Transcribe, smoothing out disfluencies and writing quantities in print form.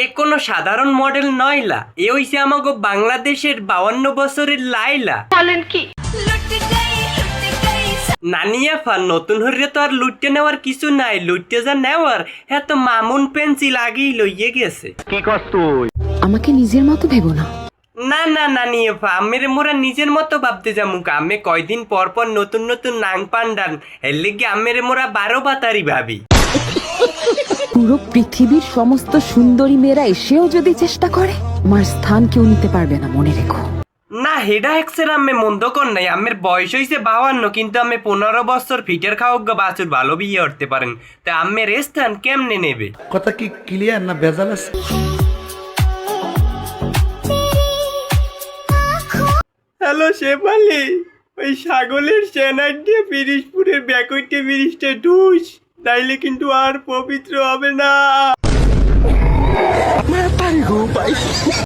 এ কোনো সাধারণ মডেল নয়লা, এ হইছে আমাগো বাংলাদেশের 52 বছরের লাইলা। বলেন কি? নানিয়া ফান নতুন হরিয়ে তো আর লুটতে নেওয়ার কিছু নাই, লুটতে যা নেওয়ার হ্যাঁ তো মামুন পেন্সিল আগেই লইয়ে গেছে। কি কস তুই? আমাকে নিজের মতো ভেবো না। না না নানিয়া ফা, আমের মোরা নিজের মতো ভাবতে যামুক, আমি কয়দিন পর পর নতুন নতুন নাং পান্ডান, এর লেগে আমের মোরা 12 পাতারি ভাবি। পুরো পৃথিবীর সমস্ত সুন্দরী মেয়েরা এসেও যদি চেষ্টা করে, তোমার স্থান কেউ নিতে পারবে না, মনে রেখো। না হেডা এক্সের আমি মন্দ কর নাই, আমের বয়স হইছে 52, কিন্তু আমি 15 বছর ফিটের খাওয়া বাছুর ভালো বিয়ে করতে পারেন, তা আমের স্থান কেমনে নেবে? কথা কি ক্লিয়ার না ভেজাল আছে? হ্যালো শেফালি, ওই ছাগলের সেনাই দিয়ে পিরিশপুরের ব্যাকইটে ব্রিজটা ঢুস, তাইলে কিন্তু আর পবিত্র হবে না।